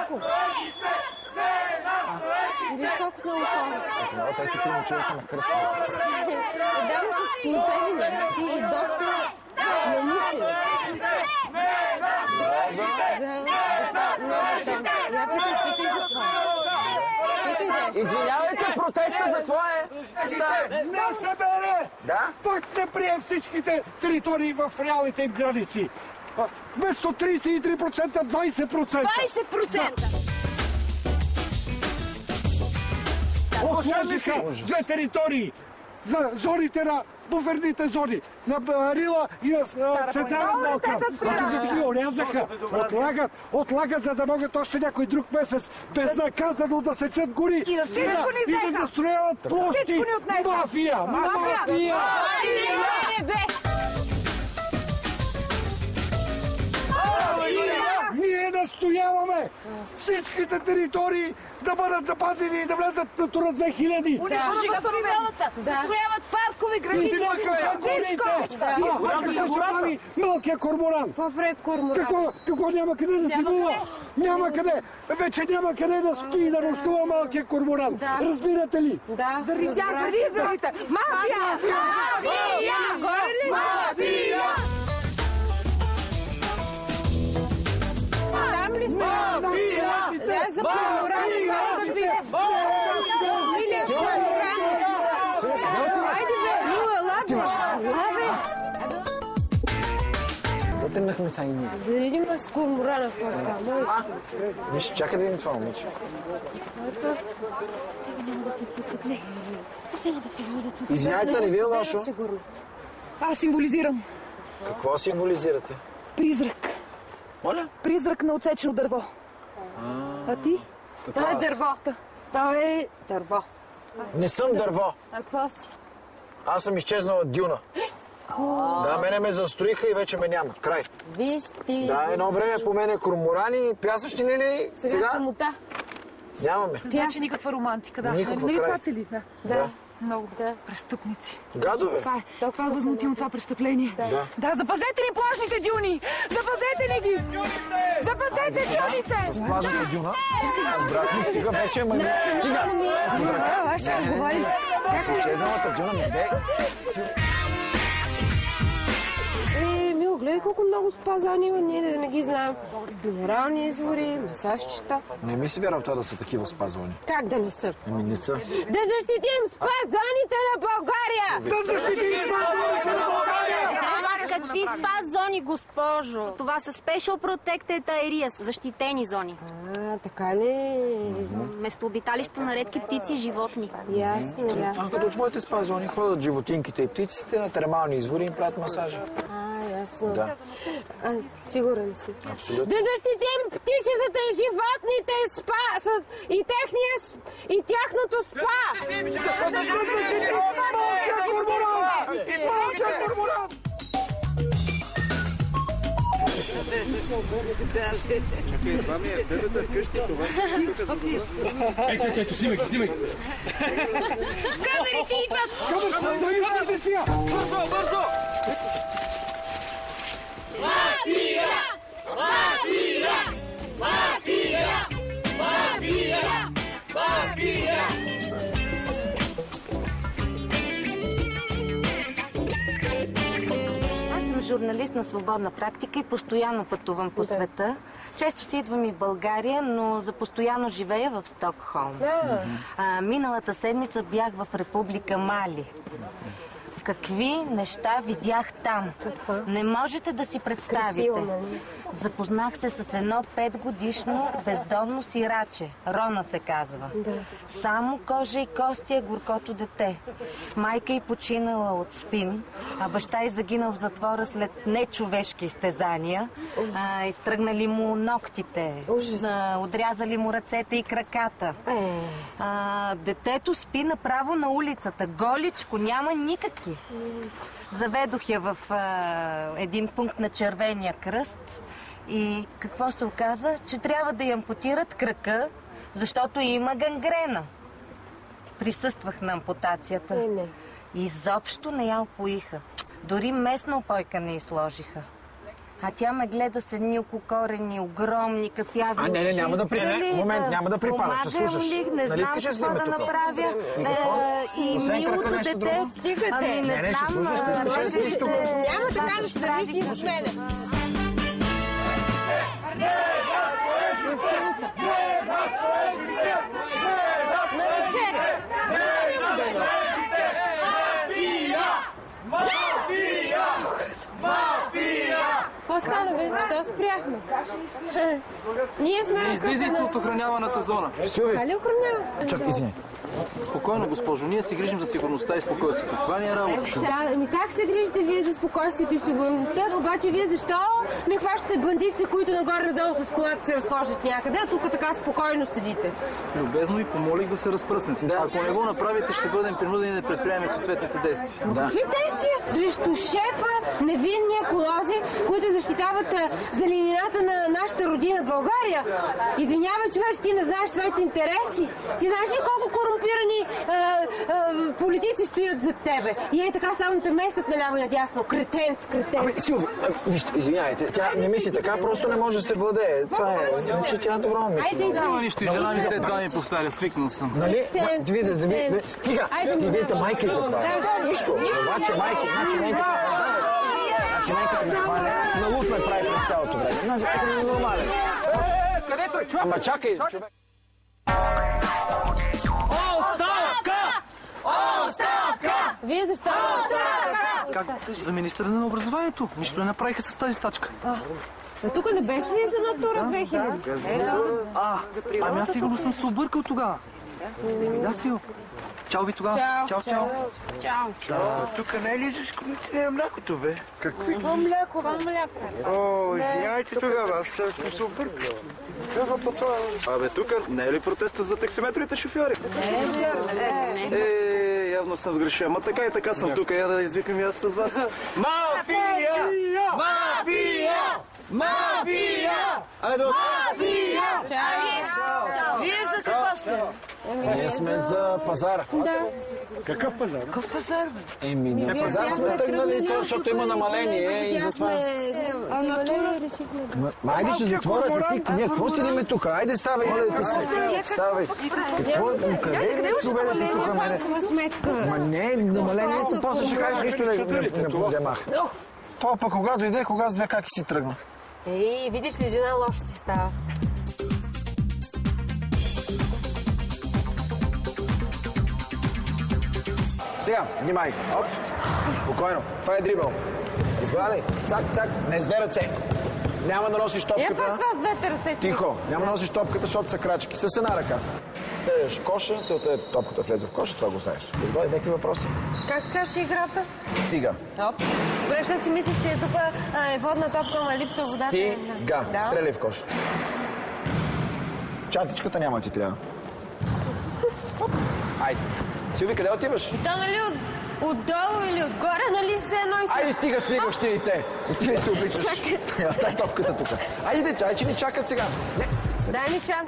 колко? Виж колко много хора. Много, те са 3 човека на кръст. Отдавна са сплутени някакси и доста намусени. Я питай за това. Извинявайте, протеста за какво е? Не събере! Да? Пак не прие всичките територии в реалните им граници. Вместо 33%, 20%. 20%! Отложиха 2 територии за зоните на буферните зони, на Рила и на Централен Балкан. Ако ги орязаха, отлагат, за да могат още някой друг месец безнаказано да сечат гори и да застрояват площи. Мафия! Мафия! Ние настояваме всичките територии да бъдат запазени и да влезат на Тура 2000. Унищожиха природата, застрояват паркове, градини. Какво ще прави малкия корморан? Какво прави корморан? Какво няма къде да си бува? Няма къде. Вече няма къде да спи и да нощува малкия корморан. Разбирате ли? Да. За ризарите. Мафия! Мафия! Горе ли? Мафия! Там ли сте? Да, за корморан и това да би. Милия корморан. Айде бе, Мила, лабе. Да тръгнахме са и ние. Да видим с корморана какво става. Виж, чакай да видим това момиче. Извинявайте, не ви е лошо. Аз символизирам Какво символизирате? призрак. Моля? Призрак на отсечено дърво. А ти? Той е дърво. Той е дърво. Не съм дърво. А какво си? Аз съм изчезнал от дюна. Да, мене ме застроиха и вече ме няма. Край. Виж ти. Да, едно време по мене корморани, пясъчни ли? Сега самота. Нямаме. Значи никаква романтика, да. Никаква, Нали край. това цели? Да. Много. Престъпници. Гадове. Това е възмутимо това престъпление. Да, запазете ни плажните дюни! Запазете ни ги! Запазете дюните! С плажната дюна. С брат ми стига вече, ма стига. Аз ще отговорим. С изчезналата дюна ми де. Мило, гледай колко много спазани има, ние да не ги знаем. Минерални извори, масажчета. Не ми се вярва това да са такива спазвани. Как да не са? Ами не са. Да защитим спазоните на България! Да защитим спазоните на България! Какви спас зони, госпожо? Това са Special Protected Areas, защитени зони. Така ли? Местообиталища на редки птици и животни. Ясно. Като твоите спазони ходят животинките и птиците на термални извори и им правят масажа. Ясно. Да. Сигурен си. Абсолютно. Да защитим птичетата и животните и тяхното спа! Да защитим малкия корморан! И малкия корморан! Чакай, това ми е бебета вкъщи, това си тук за добро. Ето, снимай. Камерите идват! Бързо! Мафия! Мафия! Мафия! Мафия! Мафия! Журналист на свободна практика и постоянно пътувам по света. Често си идвам и в България, но за постоянно живея в Стокхолм. Миналата седмица бях в Република Мали. Какви неща видях там? Какво? Не можете да си представите. Запознах се с едно 5-годишно бездомно сираче. Рона се казва. Само кожа и кости е горкото дете. Майка й починала от спин, а баща й загинал в затвора след нечовешки изтезания. Изтръгнали му ногтите. Отрязали му ръцете и краката. Детето спи направо на улицата. Голичко, няма никакви. Заведох я в един пункт на Червения кръст и какво се оказа? Че трябва да я ампутират кръка, защото има гангрена. Присъствах на ампутацията. Изобщо не я опоиха. Дори местна опойка не изложиха. А тя ме гледа с едни ококорени, огромни, кафяви Не, няма да припадаш. Момент, няма да припадаш, ще слушаш. Не Нали знам искаш да какво да сниме тук? направя. И милото дете. Стигате. Не, ще слушаш, ти искаш да седиш тук. Няма да кажеш да ви си с мене. На вечеря. Какво стана, бе? Що спряхме? Ние сме... Излизайте от охраняваната зона. Силви, Така ли охранява? чакай, извиняй. Спокойно, госпожо, ние се грижим за сигурността и спокойствието. Това ни е работа. Как се грижите вие за спокойствието и сигурността? Обаче вие защо не хващате бандитите, които нагоре-надолу с колата се разхождат някъде, а тук така спокойно седите? Любезно ви помолих да се разпръснете. Ако не го направите, ще бъдем принудени да предприемем съответните действия. Какви действия? Срещу шефа, невинни еколози, които защитават зеленината на нашата родина България. Извинявай, човек, ти не знаеш своите интереси. Ти знаеш ли колко корумпирани политици стоят зад тебе? И е така само те местят наляво и надясно. Кретен. Силви, вижте, извинявайте, тя не мисли така, просто не може да се владее. Това е, че тя е добро момиче. Няма нищо и жена ми след това ми повтаря, свикнал съм. Нали? Стига! И видите майка и каква е. Нищо. Обаче майка, значи нека ми хваля. На луд ме прави през цялото време. Значи, така не е нормален. Където е човек? Ама чакай, човек. Вие защо? Как? За министъра на образованието. Нищо не направиха с тази стачка. Тук не беше ли за Натура 2000? Ами аз сигурно съм се объркал тогава. Да, Сил. Чао ви тогава. Чао. Тук не е ли за комисия млякото, бе? Какво мляко? О, извинявайте тогава, аз съм се объркал. Абе, тук не е ли протеста за таксиметровите шофьори? Явно съм сгрешил. Ама така и така съм тук. Я да извикам и аз с вас. Мафия! Вие за какво сте? Ние сме за пазара. Да. Какъв пазар? Не пазар сме тръгнали, защото има намаление и затова... Айде, ще затворят. Ние какво седиме тук? Айде, ставай, моля ти се. Ставай. Къде ми доведете тук мене? Ма не, намалението, после ще кажеш нищо не вземах. Това пък кога дойде, кога с две каки си тръгна. Ей, видиш ли, жена лошо ти става. Сега, внимай. Оп. Спокойно. Това е дрибъл. Избра ли? Цак. Не с две ръце. Няма да носиш топката. Пак това с двете ръце. Тихо. Няма да носиш топката, защото са крачки. С една ръка. Стреляш в коша, целта е топката влезе в коша, това го знаеш. Избра ли някакви въпроси? Как се казваше играта? Стига. Добре, ще си мислих, че тук е водна топка, ама липсва водата. Стига. Стреляй в коша. Чантичката няма ти трябва. Айде. Силви, къде отиваш? И то нали отдолу или отгоре, нали се едно и се... Айде, стига с флигощините. Отивай се обичаш. Дай топката тук. Айде, че ни чакат сега. Не. Дай ми чак.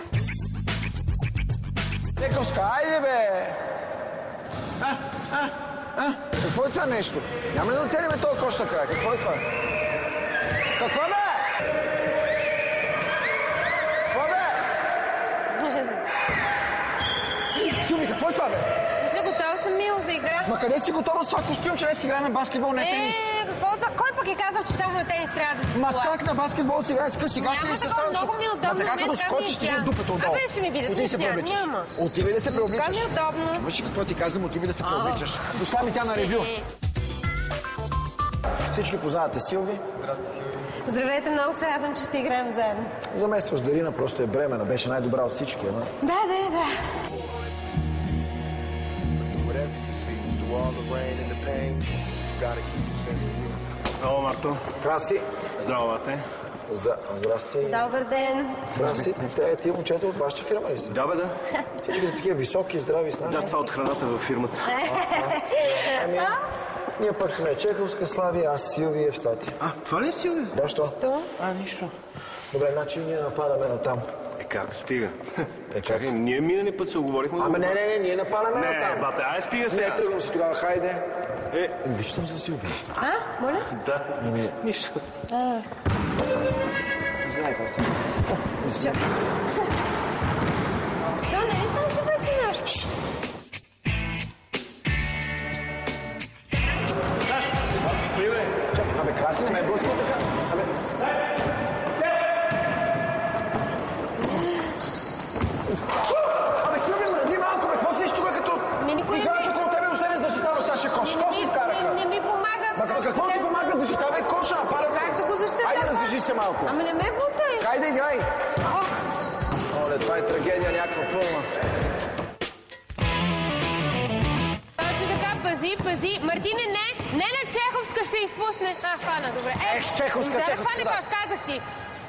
Нековска, айде бе! Какво е това нещо? Няма ли да оцелиме този кош накрая? Какво е това? Какво бе? Какво бе? Силви, какво е това бе? Ще готова съм, Мил, за игра. Ма къде си готова с това костюм, че днес играем баскетбол, не тенис? Какво това? Кой пък е казал, че само на тенис трябва да се Ма кола? как на баскетбол си играе с къси гащи или с Няма такова, много ми е удобно. Ма така като скочиш, ти в дупето отдолу. Абе, ще ми видят, Отиви се преобличаш. няма. Отиви да се преобличаш. Така ми е удобно. Чуваш ли какво ти казвам? Отиви да се преобличаш. Дошла ми тя на ревю. Всички познавате Силви. Здравейте, много се радвам, че ще играем заедно. Заместваш Дарина, просто е бремена. Беше най-добра от всички, ама. Да. О, Марто. Краси. Здраво, бате. Здрасти. Добър ден. Краси. Тия момчета от вашата фирма ли са? Да, бе, да. Всички такива високи, здрави, снажни. Да, това от храната във фирмата. Ние пък сме Чеховска, Слави, аз Силви, Евстати. Това ли е Силви? Да, що? Нищо. Добре, значи ние нападаме натам. Как? Стига. Чакай, ние минали път се оговорихме. Ама не, ние нападаме натам. Не, бате, ай стига сега. Не, тръгвам си тогава, хайде. Виж съм за Силви. Моля? Да. Нищо. Извинявайте се. Чакай. Що, не ли там се беше нещо? Чакай, абе, Краси, не ме блъскай така. Абе... Абе, Силви, мръдни малко, бе, какво седиш тук като... Играта около тебе още не защитаваш нашия кош. Що ще вкараха? Не ми помага. Ма какво ти помага? Защитавай коша, напаля. Как да го защитаваш? Хайде, раздвижи се малко. Ама не ме бутай. Хайде, играй. Оле, това е трагедия някаква пълна. Точно така, пази. Мартине, не на Чеховска ще изпусне. Хвана, добре. Чеховска, да. Хвана да. кош, казах ти.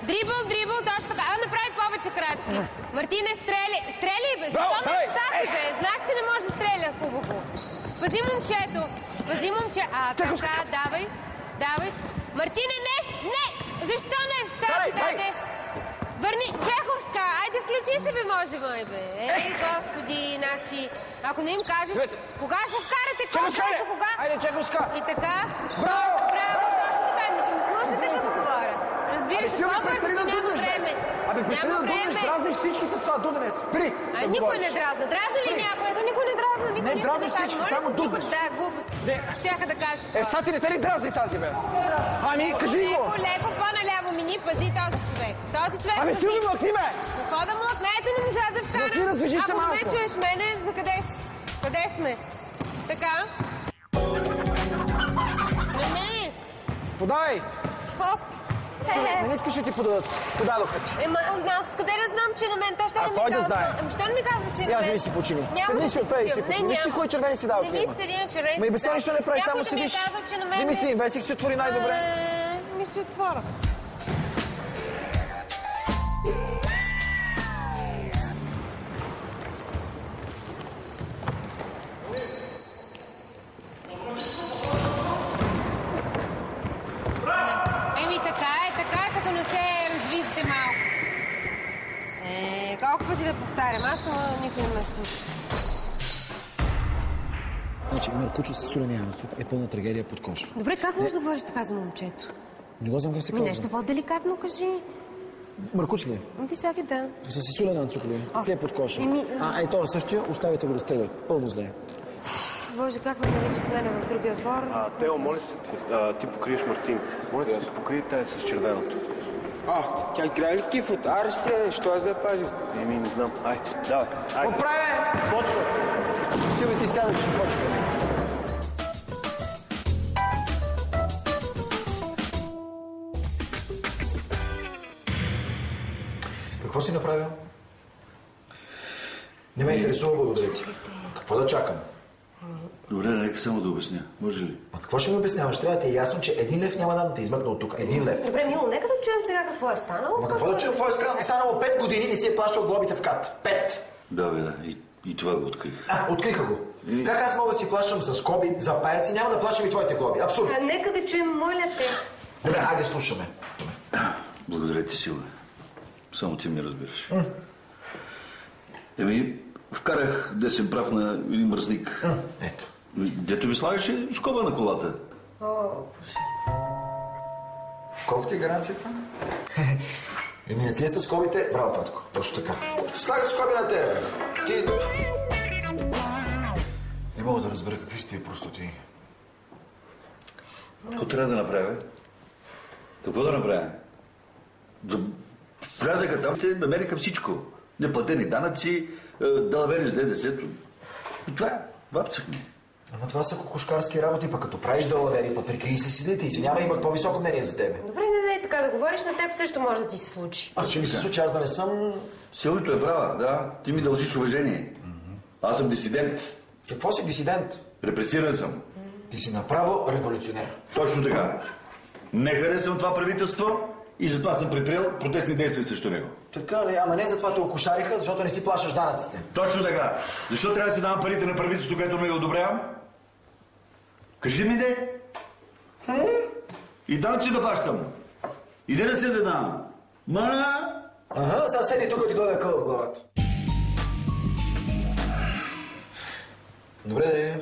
Дрибъл, точно така. Направи повече крачки. Мартине, стрели, бе. Браво, Защо не стати, бе? Знаеш, че не може да стреля хубаво. Пази момчето. Така, давай. Мартине, не! Защо не? Стати, даде. Върни, Чеховска, айде включи се, бе, може, мой, бе. Господи, наши. Ако не им кажеш, кога ще вкарате коша? Айде, Чеховска! И така. Браво! Точно така. Ще ме слушате като говоря. Разбира се, по-бързо, няма време. Абе, престани да дуднеш, дразниш всички с това дудене. Спри! Никой не дразна. Дразна ли някой? Никой не дразна. Не дразниш всички, само дуднеш. Да, глупости. Щяха да кажа. Стати, не те ли дразни тази, бе? Ами, кажи го! Леко по-наляво ми пази този човек. Абе, Силви, млъкни, бе! Какво да млъкнете, не можа да вкарам? Млъкни, развижи се малко. Ако не чуеш мене, за къде си? Къде сме? Така. Не. Подай! Хоп. Не искаш да ти подадат. Подадоха ти. Аз къде да знам, че на мен? Той ще не ми казва. Кой да знае? Що не ми казва, че на мен? Аз не си почини. Седни си отпред и си почини. Виж ли кои червени си дава? Не ми сте един червени. Ма и без това нищо не прави, само седиш. Вземи си, весик си отвори най-добре. Ми си отворя. Така е, като не се раздвижите малко. Колко пъти да повтарям, аз само никой не ме слуша. Значи, Маркучо с соления суп е пълна трагедия под коша. Добре, как можеш да говориш така за момчето? Не го знам как се казва. Нещо по-деликатно кажи. Маркуч ли? Високи, да. С солен суп ли? Те под коша. Това същия, оставите го да стреля. Пълно зле. Боже, как ме наричат мене в другия отбор? Тео, моля се, ти покриеш Мартин. Моля се, покрий тая с червеното. Тя играе ли кифот? Аре ще, що аз да я пазим? Не знам. Айде, давай. Оправя! Почва! Силви, ти сядаш, ще почва. Какво си направил? Не ме интересува, благодаря ти. Какво да чакам? Добре, нека само да обясня. Може ли? Какво ще ми обясняваш? Трябва да ти е ясно, че 1 лев няма да те измъкна от тук. 1 лев. Добре, Мило, нека да чуем сега какво е станало. Какво да чуем? Какво е станало? 5 години не си е плащал глобите в КАТ. 5! Да. И това го открих. Откриха го. Как аз мога да си плащам с скоби, за паяци, няма да плащам и твоите глоби. Абсурдно. Нека да чуем, моля те. Добре, хайде слушаме. Благодаря ти, Силва. Само ти ми разбираш. Вкарах десен прав на един мръсник. Ето. Дето ви слагаше скоба на колата. Колко ти е гаранцията? На тия са скобите. Браво, татко. Точно така. Слага скоби на тебе. Ти... Не мога да разбера какви сте тия простоти. Какво трябва да направя? Какво да направя? Влязаха там, те намериха всичко. Неплатени данъци, далавери с ДДС-то. И това е. Вапцахме. Ама това са кокошкарски работи, пък като правиш далавери, па прикрий се седите. Извинявай, има по-високо мнение за тебе. Добре, не така да говориш, на теб също може да ти се случи. Ще ми се случи, аз да не съм... Силвито е права, да. Ти ми дължиш уважение. Аз съм дисидент. Какво си дисидент? Репресиран съм. Ти си направо революционер. Точно така. Не харесвам това правителство и затова съм предприел протестни действия срещу него. Така ли? Ама не затова те окошариха, защото не си плащаш данъците. Точно така. Защо трябва да си давам парите на правителството, което не го одобрявам? Кажи ми, де. И данъци да плащам. Иде да се да дам. Мана! Ага, сега седи тук ти дойде къл в главата. Добре,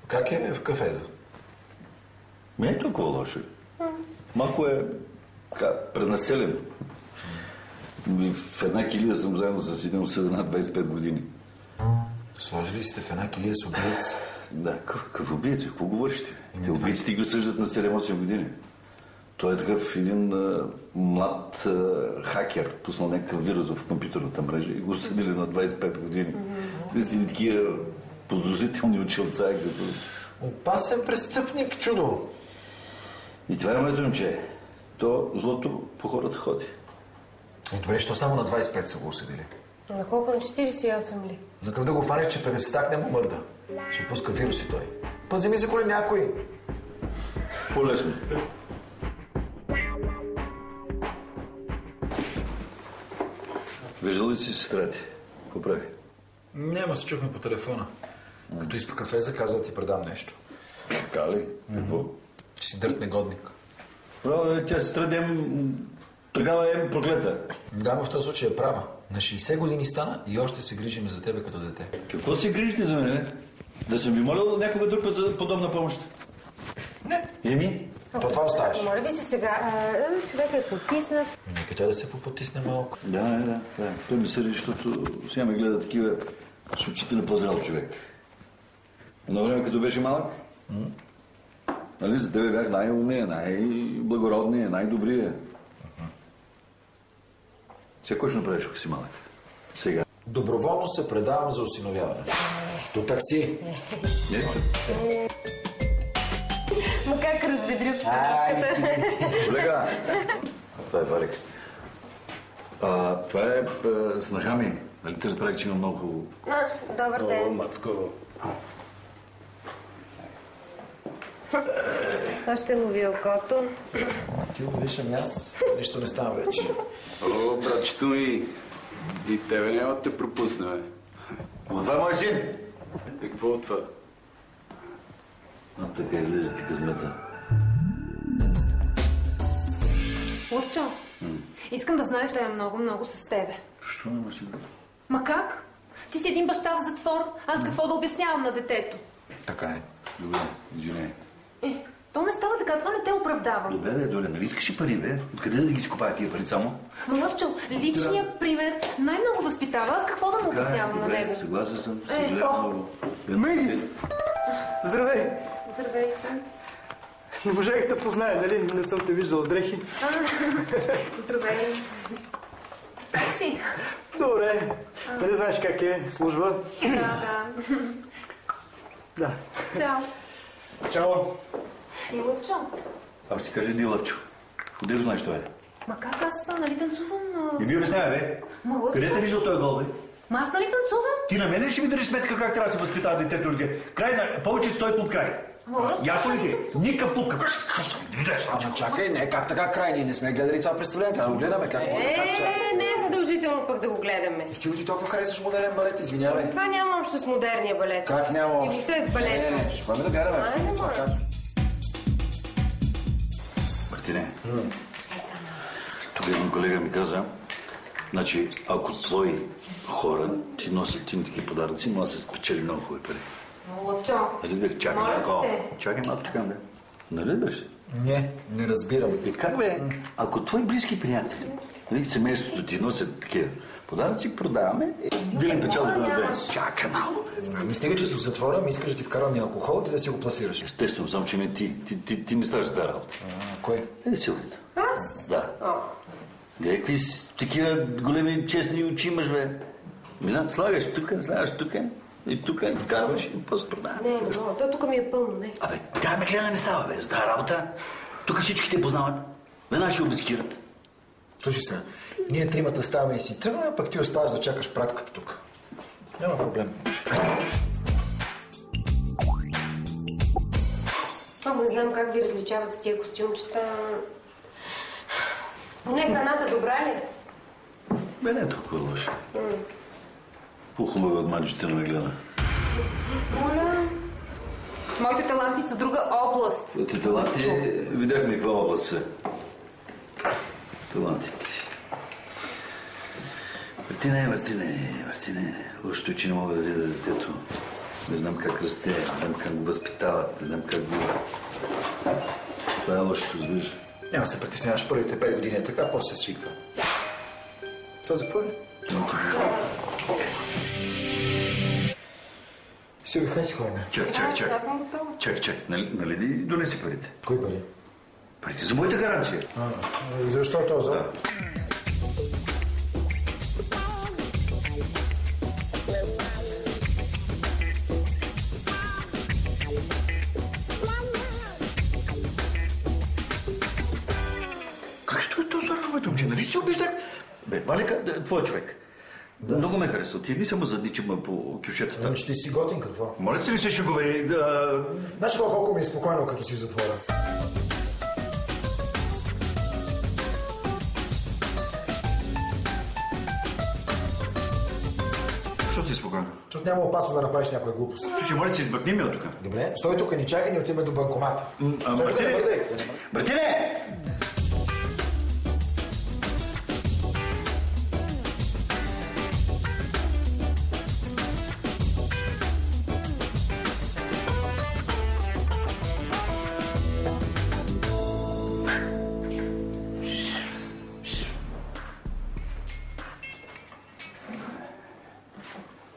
как е в кафеза? Не е толкова лошо. Малко е пренаселено. В една килия съм заедно с един осъден над 25 години. Сложили сте в една килия с убиец? Да, какъв убиец? Какво говориш ти? Те убийците ги осъждат на 7-8 години. Той е такъв един млад хакер, пуснал някакъв вирус в компютърната мрежа и го осъдили на 25 години. Те си такива подозрителни училца, като... Опасен престъпник, чудо! И това е моето момче. То злото по хората ходи. Добре, що само на 25 са го осъдили? На колко? На 48 ли? Накъв да го фанеш, че 50-так не му мърда. Ще пуска вируси той. Пази ми за коли някой. По-лесно. Виждал ли си сестра ти? Какво прави? Няма, се чухме по телефона. Като изпа кафе, заказа да ти предам нещо. Така ли? Какво? Че си дърт негодник. Право, тя сестра дем... Такава е проклета. Да, но в този случай е права. На 60 години стана и още се грижим за тебе като дете. Какво се грижите за мен? Да съм ви молил някога друг път за подобна помощ? Не. Еми? То това оставиш. Моля ви се сега, човек е потиснат. Нека тя да се попотисне малко. Да. Той ми съди, защото сега ме гледа такива с очите на по-зрял човек. Едно време, като беше малък, нали, за тебе бях най-умния, най-благородния, най-добрия. Сега кой ще направиш, ако си малък? Сега. Доброволно се предавам за осиновяване. До такси. Ма как разведри обстановката? Колега, това е Валик. Това е снаха ми. Нали те разбрах, че има много хубаво? Добър ден. О, матко. Това ще лови окото. Ти ловиш, ами аз. Нищо не става вече. О, братчето ми, и тебе няма да те пропусна, бе. Ама това е мой син. Какво от това? Така излезе ти късмета. Лъвчо, искам да знаеш да е много с тебе. Що няма си? Ма как? Ти си един баща в затвор, аз какво да обяснявам на детето? Така е. Добре, извиняй. То не става така, това не те оправдава. Добре, Доля, нали искаш и пари, бе? Откъде да ги скупая тия пари само? Ма Лъвчо, личният пример най-много възпитава. Аз какво да му обяснявам на него? Съгласен съм, съжалявам много. Меги! Здравей! Здравейте. Не можех да позная, нали? Не съм те виждал с дрехи. Здравей. Как си? Добре. Нали знаеш как е служба? Да. Чао. Чао. И Лъвчо? Аз ще кажа, иди Лъвчо. Къде го знаеш това е? Ма как аз нали танцувам? Не ми обяснявай, бе. Ма Лъвчо? Къде те виждал този гол, бе? Ма аз нали танцувам? Ти на мен ли ще ми държиш сметка как трябва да се възпитава детето ли? Повече стой от край. Ясно ли ти? Никакъв клуб. Ама чакай, не, как така край? Ние не сме гледали това представление, трябва да го гледаме. Как не е задължително пък да го гледаме. И си ти толкова харесваш модерен балет, извинявай. Това няма общо с модерния балет. Как няма общо? И въобще с балета. Не, ще ходим да гледаме. Мартине, тук един колега ми каза, значи, ако твои хора ти носят такива подаръци, може да се спечели много хубави пари. Лъвчо, Чакай малко така, бе. Нали разбираш? Не разбирам. И как, бе, ако твои близки приятели, нали, семейството ти носят такива подаръци, продаваме и дилим печалбата на две. Чакай малко. Не стига, че си в затвора, ми искаш да ти вкарам и алкохол, ти да си го пласираш. Естествено, само че не ти. Ти не ставаш за тази работа. Кой? Силвията. Аз? Да. Какви такива големи честни очи имаш, бе. Слагаш тук и тук вкарваш и после продаваш. Не, то тук ми е пълно, не. Абе, така ме гледа не става, бе. За тази работа. Тук всички те познават. Веднага ще обискират. Слушай сега, ние тримата ставаме и си тръгваме, пък ти оставаш да чакаш пратката тук. Няма проблем. Не знам как ви различават с тия костюмчета. Поне храната добра ли? Бе, не е толкова лошо. По-хубаво от манчите не ме гледа. Моля. Моите таланти са друга област. Ти таланти, видяхме каква област са. Талантите. Мартине. Лошото е, че не мога да видя детето. Не знам как расте, не знам как го възпитават, не знам как го... Това е лошото, разбираш. Няма се притесняваш, първите 5 години е така, после се свиква. Това за какво е? Силви, хай си ходим. Чакай. Аз съм готова. Чакай. Нали донеси парите? Кои пари? Парите за моята гаранция. Защо този? Да. Как ще е този работа, момче? Нали си обиждах? Бе, Валика, твой човек. Да. Много ме хареса. Ти ли само задичам по кюшетата? Ами, че ти си готин, какво? Моля се ли се шегове? Знаеш колко ми е спокойно, като си в затвора? Защо си спокойно? Защото няма опасно да направиш някоя глупост. Слушай, моля се, избъркни ме от тук. Добре, стой тук, ни чакай, ни отиваме до банкомата. Братине!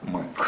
Майко.